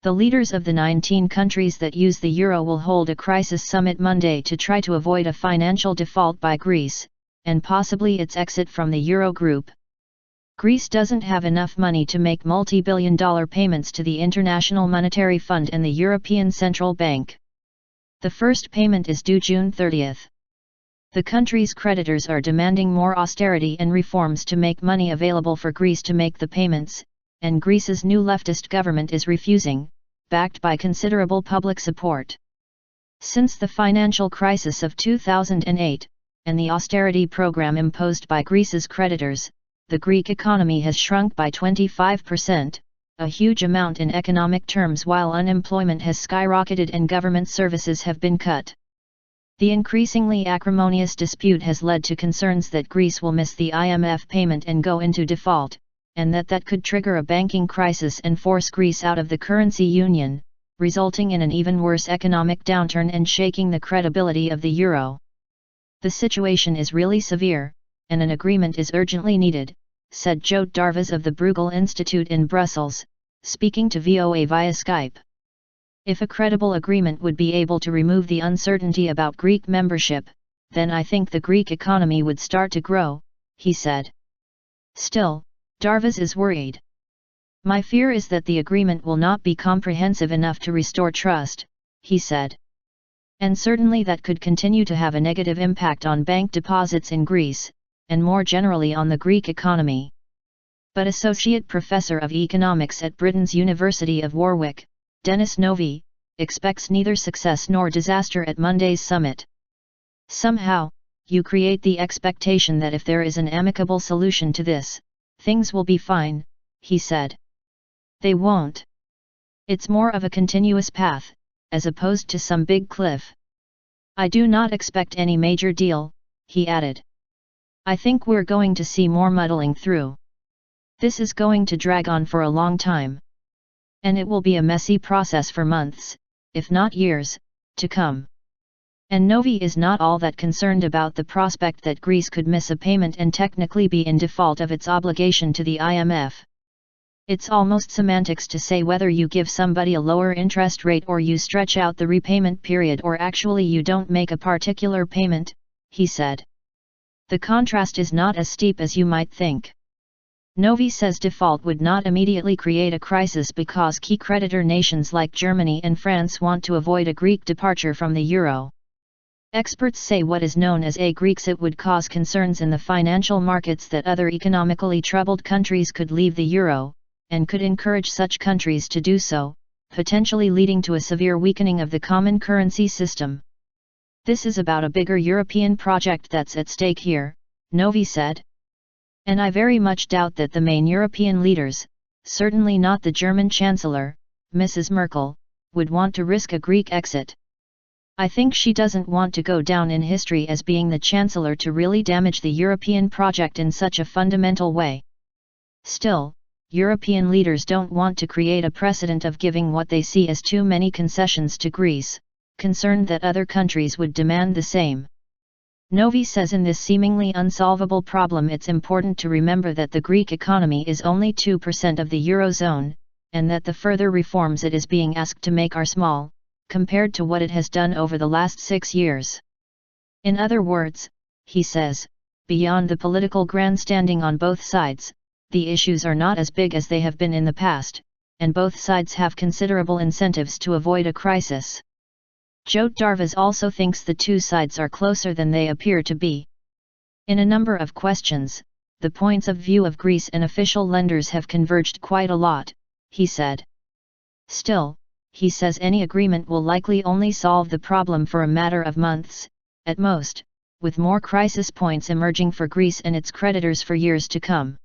The leaders of the 19 countries that use the euro will hold a crisis summit Monday to try to avoid a financial default by Greece, and possibly its exit from the euro group. Greece doesn't have enough money to make multi-billion-dollar payments to the International Monetary Fund and the European Central Bank. The first payment is due June 30. The country's creditors are demanding more austerity and reforms to make money available for Greece to make the payments, and Greece's new leftist government is refusing, backed by considerable public support. Since the financial crisis of 2008, and the austerity program imposed by Greece's creditors, the Greek economy has shrunk by 25%, a huge amount in economic terms, while unemployment has skyrocketed and government services have been cut. The increasingly acrimonious dispute has led to concerns that Greece will miss the IMF payment and go into default, and that could trigger a banking crisis and force Greece out of the currency union, resulting in an even worse economic downturn and shaking the credibility of the euro. The situation is really severe, and an agreement is urgently needed, said Jode Darvas of the Bruegel Institute in Brussels, speaking to VOA via Skype. If a credible agreement would be able to remove the uncertainty about Greek membership, then I think the Greek economy would start to grow, he said. Still, Darvas is worried. My fear is that the agreement will not be comprehensive enough to restore trust, he said. And certainly that could continue to have a negative impact on bank deposits in Greece, and more generally on the Greek economy. But Associate Professor of Economics at Britain's University of Warwick, Denis Novi, expects neither success nor disaster at Monday's summit. Somehow, you create the expectation that if there is an amicable solution to this, things will be fine, he said. They won't. It's more of a continuous path, as opposed to some big cliff. I do not expect any major deal, he added. I think we're going to see more muddling through. This is going to drag on for a long time. And it will be a messy process for months, if not years, to come. And Novi is not all that concerned about the prospect that Greece could miss a payment and technically be in default of its obligation to the IMF. It's almost semantics to say whether you give somebody a lower interest rate or you stretch out the repayment period or actually you don't make a particular payment, he said. The contrast is not as steep as you might think. Novi says default would not immediately create a crisis because key creditor nations like Germany and France want to avoid a Greek departure from the euro. Experts say what is known as a Grexit would cause concerns in the financial markets that other economically troubled countries could leave the euro, and could encourage such countries to do so, potentially leading to a severe weakening of the common currency system. This is about a bigger European project that's at stake here, Novi said. And I very much doubt that the main European leaders, certainly not the German Chancellor, Mrs. Merkel, would want to risk a Greek exit. I think she doesn't want to go down in history as being the Chancellor to really damage the European project in such a fundamental way. Still, European leaders don't want to create a precedent of giving what they see as too many concessions to Greece, concerned that other countries would demand the same. Novi says in this seemingly unsolvable problem it's important to remember that the Greek economy is only 2% of the Eurozone, and that the further reforms it is being asked to make are small, compared to what it has done over the last 6 years. In other words, he says, beyond the political grandstanding on both sides, the issues are not as big as they have been in the past, and both sides have considerable incentives to avoid a crisis. Jode Darvas also thinks the two sides are closer than they appear to be. In a number of questions, the points of view of Greece and official lenders have converged quite a lot, he said. Still, he says any agreement will likely only solve the problem for a matter of months, at most, with more crisis points emerging for Greece and its creditors for years to come.